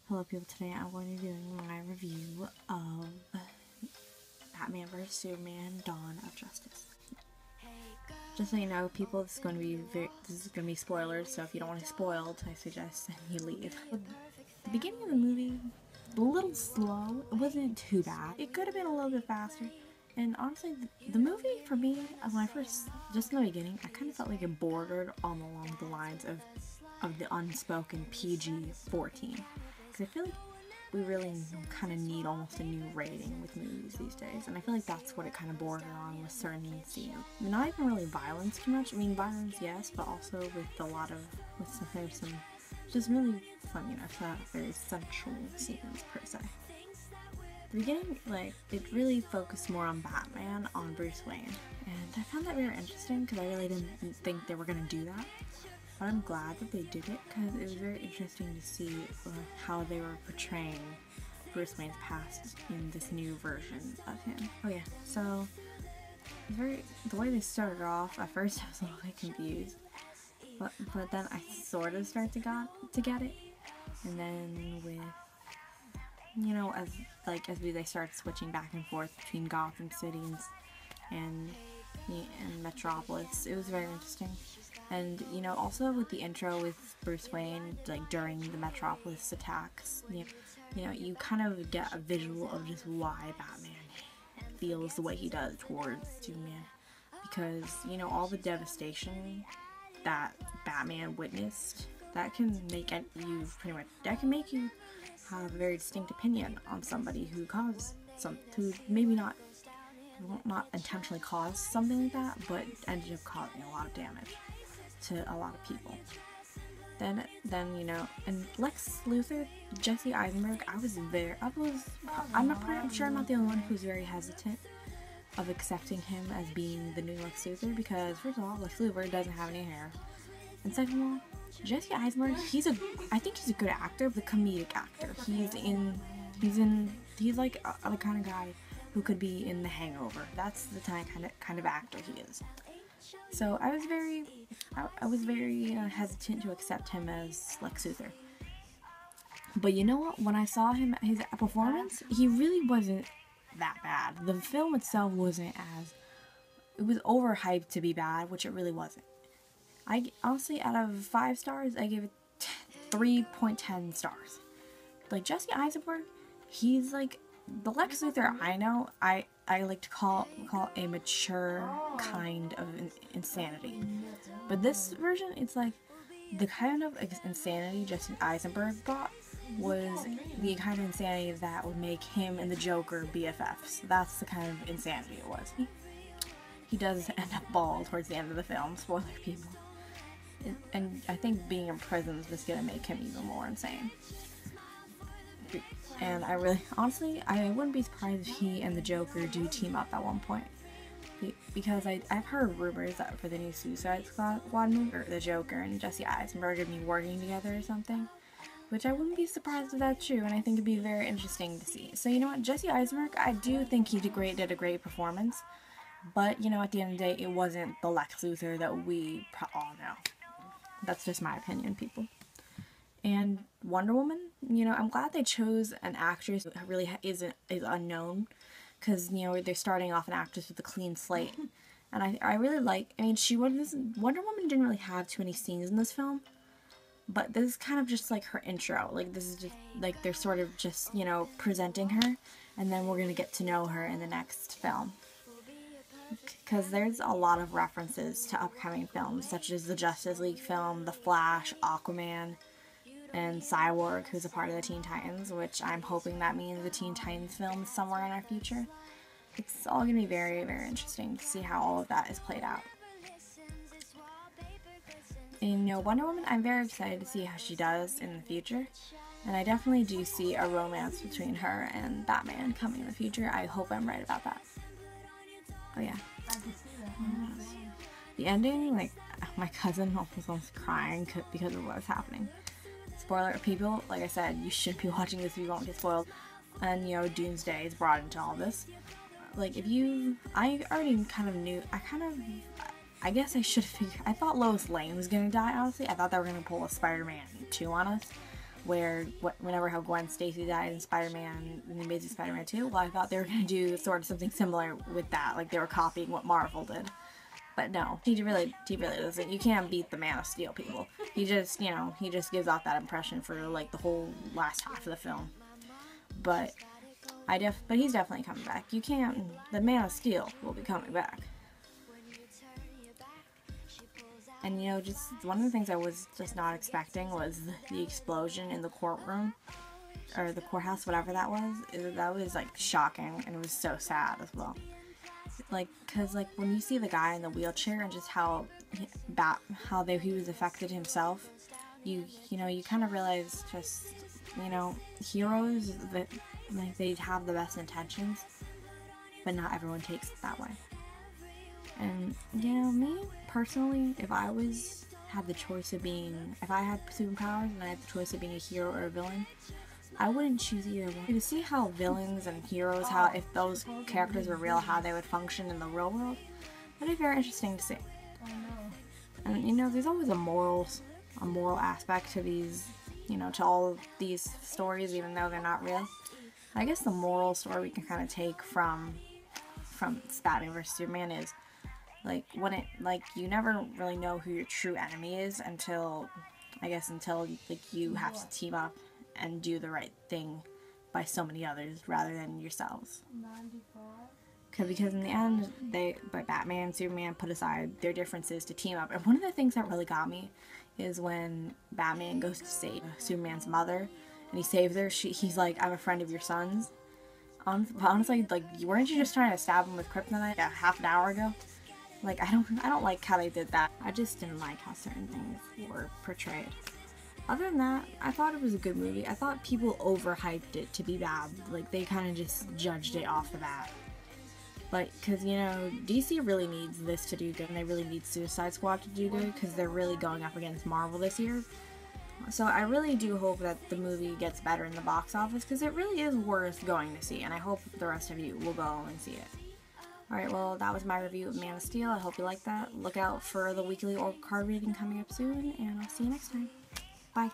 Hello people, today I'm going to be doing my review of Batman vs Superman: Dawn of Justice. Just so you know, people, this is going to be spoilers, so if you don't want to be spoiled, I suggest you leave. The beginning of the movie, a little slow. It wasn't too bad. It could have been a little bit faster. And honestly, the movie, for me, when I first, just in the beginning, I kind of felt like it bordered along the lines of the unspoken PG-14. Because I feel like we really kind of need almost a new rating with movies these days. And I feel like that's what it kind of bordered on with certain scenes. Not even really violence too much. I mean, violence, yes, but also with there's some just really fun, it's not very sensual scenes per se. The beginning, it really focused more on Batman, on Bruce Wayne, and I found that very interesting because I really didn't think they were going to do that, but I'm glad that they did it because it was very interesting to see how they were portraying Bruce Wayne's past in this new version of him. Oh yeah, so the way they started off, at first I was a little bit confused, but then I sort of started to get it, and then with as they started switching back and forth between Gotham City and Metropolis, it was very interesting. And also with the intro with Bruce Wayne, during the Metropolis attacks, you kind of get a visual of just why Batman feels the way he does towards Superman, because all the devastation that Batman witnessed, that can make you have a very distinct opinion on somebody who who maybe not intentionally caused something like that, but ended up causing a lot of damage to a lot of people. Then and Lex Luthor, Jesse Eisenberg, I'm sure I'm not the only one who's very hesitant of accepting him as being the new Lex Luthor, because first of all, Lex Luthor doesn't have any hair, and second of all, Jesse Eisenberg, I think he's a good actor, but a comedic actor. He's like the kind of guy who could be in The Hangover. That's the kind of actor he is. So I was very hesitant to accept him as Lex Luthor. But you know what? When I saw his performance, he really wasn't that bad. The film itself wasn't it was overhyped to be bad, which it really wasn't. I honestly, out of 5 stars, I gave it 3.10 stars. Jesse Eisenberg, he's the Lex Luthor I know. I like to call a mature kind of insanity. But this version, it's the kind of insanity Jesse Eisenberg brought was the kind of insanity that would make him and the Joker BFFs. That's the kind of insanity it was. He does end up bald towards the end of the film. Spoiler, people. And I think being in prison is just gonna make him even more insane. And honestly, I wouldn't be surprised if he and the Joker do team up at one point. Because I've heard rumors that for the new Suicide Squad movie, or the Joker and Jesse Eisenberg would be working together or something. Which I wouldn't be surprised if that's true, and I think it'd be very interesting to see. So you know what, Jesse Eisenberg, I do think he did a great performance. But at the end of the day, it wasn't the Lex Luthor that we all know. That's just my opinion, people. And Wonder Woman, I'm glad they chose an actress who really is unknown, because they're starting off an actress with a clean slate, and I really Wonder Woman didn't really have too many scenes in this film, but this is kind of just her intro. This is just they're sort of just presenting her, and then we're gonna get to know her in the next film. Because there's a lot of references to upcoming films, such as the Justice League film, The Flash, Aquaman, and Cyborg, who's a part of the Teen Titans, which I'm hoping that means the Teen Titans film is somewhere in our future. It's all going to be very, very interesting to see how all of that is played out. And Wonder Woman, I'm very excited to see how she does in the future. And I definitely do see a romance between her and Batman coming in the future. I hope I'm right about that. Oh yeah. The ending, my cousin almost was crying because of what was happening. Spoiler, people, like I said, you shouldn't be watching this if you won't get spoiled. And Doomsday is brought into all this. I already kind of knew, I guess I should have figured, I thought Lois Lane was gonna die, honestly. I thought they were gonna pull a Spider-Man 2 on us. whenever how Gwen Stacy died in Spider-Man, in the Amazing Spider-Man 2, well, I thought they were going to do sort of something similar with that, like they were copying what Marvel did. But no, he really doesn't. You can't beat the Man of Steel, people. He just, you know, he just gives off that impression for like the whole last half of the film. But but he's definitely coming back. You can't. The Man of Steel will be coming back. And you know, just one of the things I was just not expecting was the explosion in the courtroom, or the courthouse, whatever that was. That was like shocking, and it was so sad as well. Like, cause like when you see the guy in the wheelchair and just how he was affected himself, you know, you kind of realize just, you know, heroes that like they have the best intentions, but not everyone takes it that way. And you know, me personally, if I had superpowers and I had the choice of being a hero or a villain, I wouldn't choose either one. To see how villains and heroes, if those characters were real, how they would function in the real world, that'd be very interesting to see. And you know, there's always a moral aspect to these, you know, to all of these stories, even though they're not real. I guess the moral story we can kind of take from Batman vs Superman is like you never really know who your true enemy is until like you have to team up and do the right thing by so many others rather than yourselves. Because in the end, Batman and Superman put aside their differences to team up. And one of the things that really got me is when Batman goes to save Superman's mother, and he saves her. He's like, "I'm a friend of your son's." Honestly, like, weren't you just trying to stab him with kryptonite a half an hour ago? Like, I don't like how they did that. I just didn't like how certain things were portrayed. Other than that, I thought it was a good movie. I thought people overhyped it to be bad. Like, they kind of just judged it off the bat. But, because, you know, DC really needs this to do good, and they really need Suicide Squad to do good, because they're really going up against Marvel this year. So I really do hope that the movie gets better in the box office, because it really is worth going to see, and I hope the rest of you will go and see it. Alright, well, that was my review of Man of Steel. I hope you liked that. Look out for the weekly card reading coming up soon, and I'll see you next time. Bye.